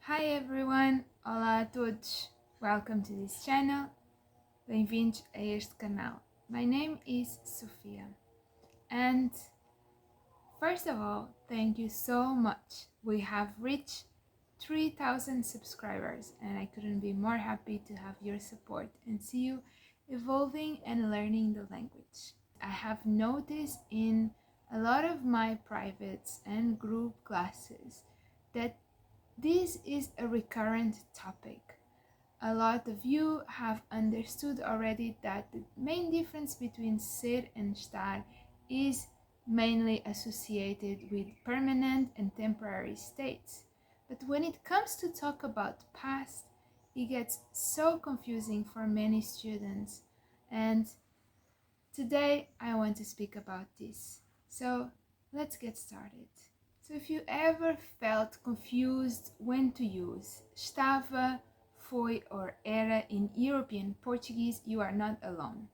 Hi everyone, olá a todos, welcome to this channel, bem-vindos a este canal. My name is Sofia and first of all, thank you so much. We have reached 3,000 subscribers and I couldn't be more happy to have your support and see you evolving and learning the language. I have noticed in a lot of my privates and group classes that this is a recurrent topic. A lot of you have understood already that the main difference between ser and estar is mainly associated with permanent and temporary states. But when it comes to talk about past, it gets so confusing for many students. And today I want to speak about this. So let's get started. So if you ever felt confused when to use estava, foi or era in European Portuguese, you are not alone,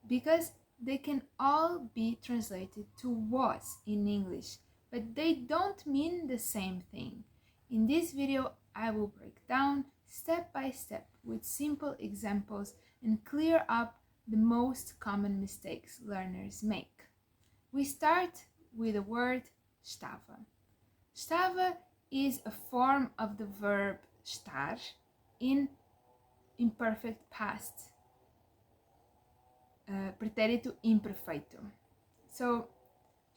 because they can all be translated to was in English, but they don't mean the same thing. In this video, I will break down step by step with simple examples and clear up the most common mistakes learners make. We start with the word estava. Estava is a form of the verb estar in imperfect past, pretérito imperfeito. So,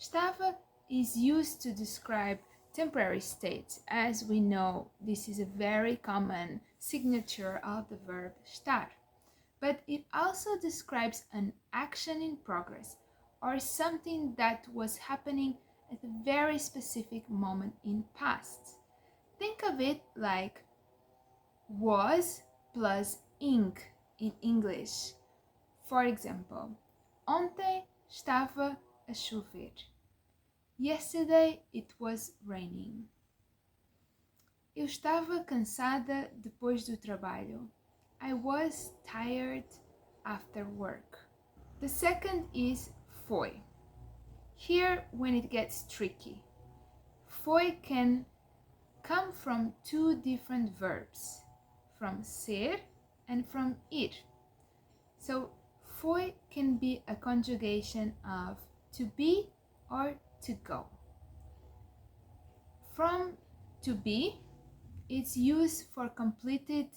estava is used to describe temporary states. As we know, this is a very common signature of the verb estar. But it also describes an action in progress or something that was happening at a very specific moment in past. Think of it like was plus ing in English. For example, ontem estava a chover. Yesterday it was raining. Eu estava cansada depois do trabalho. I was tired after work. The second is foi. Here, when it gets tricky, foi can come from two different verbs, from ser and from ir. So, foi can be a conjugation of to be or to go. From to be, it's used for completed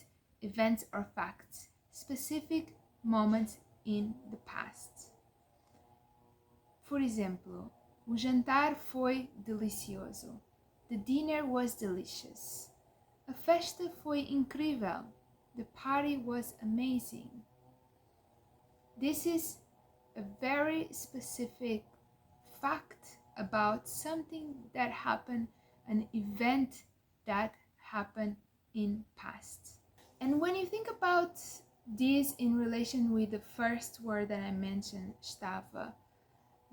events or facts, specific moments in the past. Por exemplo, o jantar foi delicioso. The dinner was delicious. A festa foi incrível. The party was amazing. This is a very specific fact about something that happened, an event that happened in past. And when you think about this in relation with the first word that I mentioned, estava,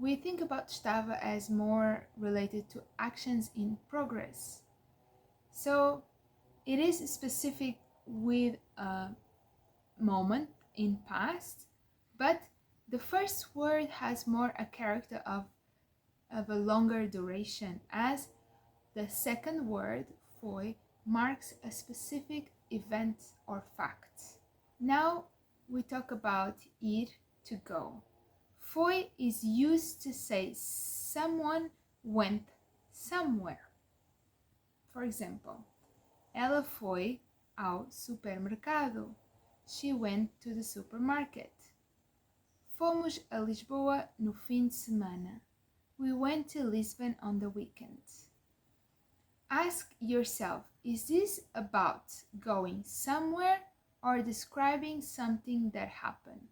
we think about estava as more related to actions in progress. So it is specific with a moment in past, but the first word has more a character of a longer duration, as the second word, foi, marks a specific event or fact. Now we talk about ir, to go. Foi is used to say someone went somewhere. For example, ela foi ao supermercado. She went to the supermarket. Fomos a Lisboa no fim de semana. We went to Lisbon on the weekend. Ask yourself, is this about going somewhere or describing something that happened?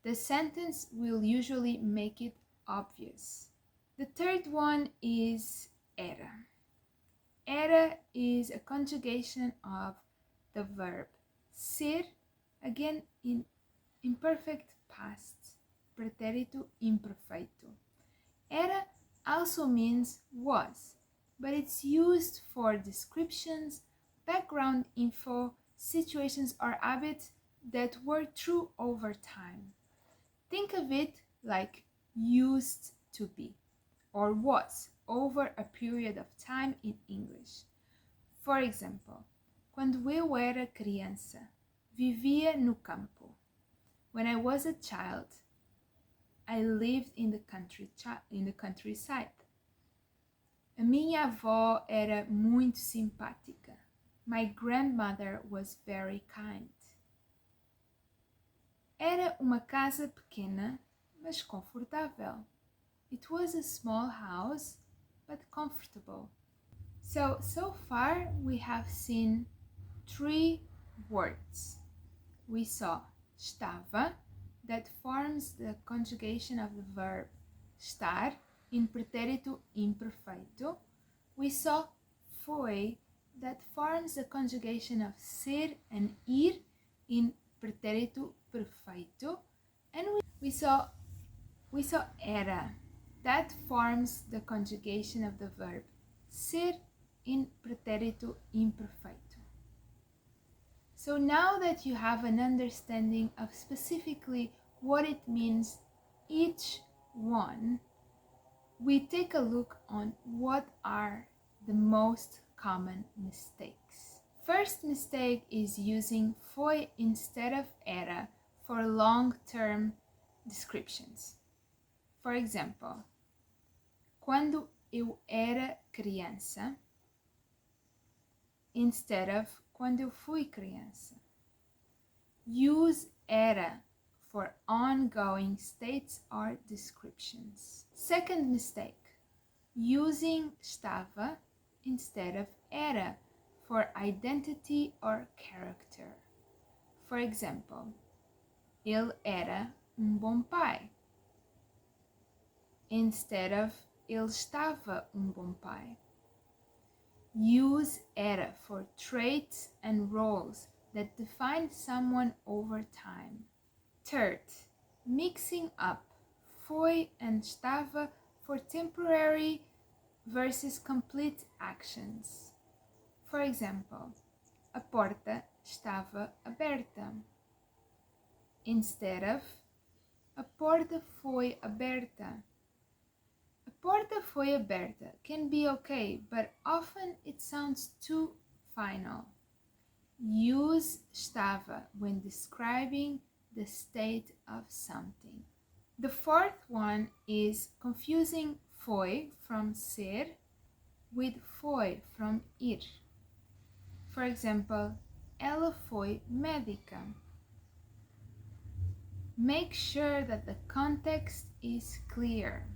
The sentence will usually make it obvious. The third one is era. Era is a conjugation of the verb ser, again in imperfect past, pretérito imperfeito. Era also means was, but it's used for descriptions, background info, situations or habits that were true over time. Think of it like used to be or was over a period of time in English. For example, Quando eu era criança, vivia no campo. When I was a child, I lived in the countryside. A minha avó era muito simpática. My grandmother was very kind. Era uma casa pequena, mas confortável. It was a small house, but comfortable. So far we have seen 3 words. We saw estava, that forms the conjugation of the verb estar in pretérito imperfeito. We saw foi, that forms the conjugation of ser and ir in pretérito perfeito. And we saw era, that forms the conjugation of the verb ser in pretérito imperfeito. So now that you have an understanding of specifically what it means, each one, we take a look on what are the most common mistakes. First mistake is using foi instead of era for long-term descriptions. For example, quando eu era criança, instead of quando eu fui criança. Use era for ongoing states or descriptions. Second mistake, using estava instead of era for identity or character. For example, ele era bom pai, instead of ele estava bom pai. Use era for traits and roles that define someone over time. Third, mixing up foi and estava for temporary versus complete actions. For example, a porta estava aberta, instead of a porta foi aberta. A porta foi aberta can be okay, but often it sounds too final. Use estava when describing the state of something. The fourth one is confusing foi from ser with foi from ir. For example, ela foi médica. Make sure that the context is clear.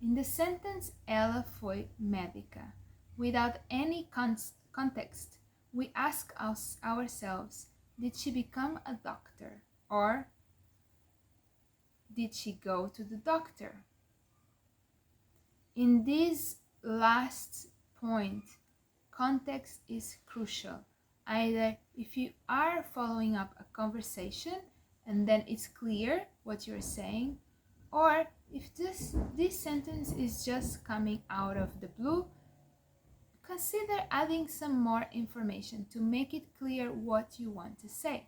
In the sentence ela foi médica, without any context, we ask ourselves, did she become a doctor? Or did she go to the doctor? In this last point, context is crucial. Either if you are following up a conversation and then it's clear what you're saying, or if this sentence is just coming out of the blue, consider adding some more information to make it clear what you want to say.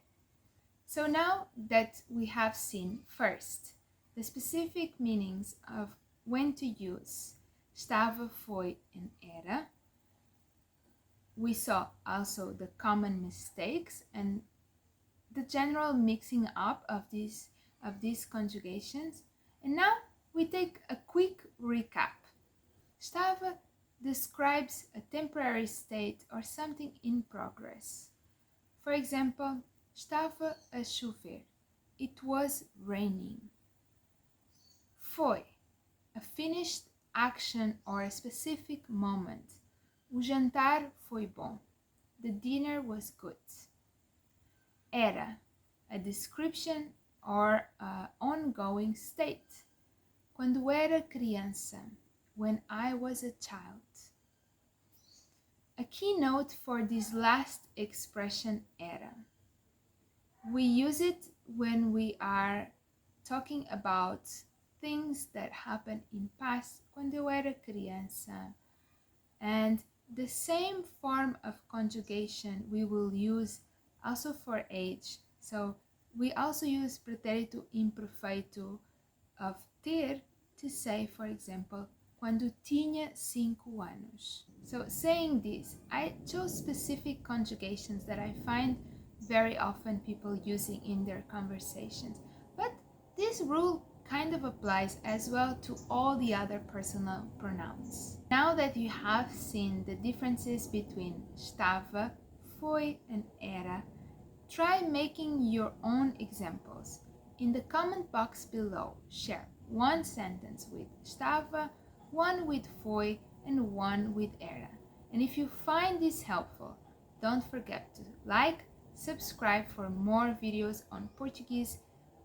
So now that we have seen first the specific meanings of when to use estava, foi, and era, we saw also the common mistakes and the general mixing up of these conjugations. And now we take a quick recap. Estava describes a temporary state or something in progress. For example, estava a chover. It was raining. Foi, a finished action or a specific moment. O jantar foi bom. The dinner was good. Era, a description or an ongoing state. Quando era criança, when I was a child. A keynote for this last expression era. We use it when we are talking about things that happened in past, quando eu era criança. And the same form of conjugation we will use also for age. So we also use pretérito imperfeito of ter to say, for example, quando tinha 5 anos. So saying this, I chose specific conjugations that I find very often people using in their conversations. But this rule kind of applies as well to all the other personal pronouns. Now that you have seen the differences between estava, foi, and era, try making your own examples. In the comment box below, share one sentence with estava, one with foi, and one with era. And if you find this helpful, don't forget to like, subscribe for more videos on Portuguese,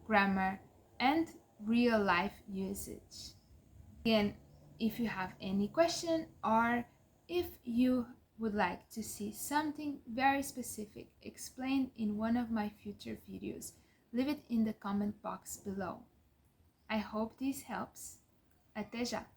grammar, and real life usage. Again, if you have any question or if you would like to see something very specific explained in one of my future videos, leave it in the comment box below. I hope this helps. Até já!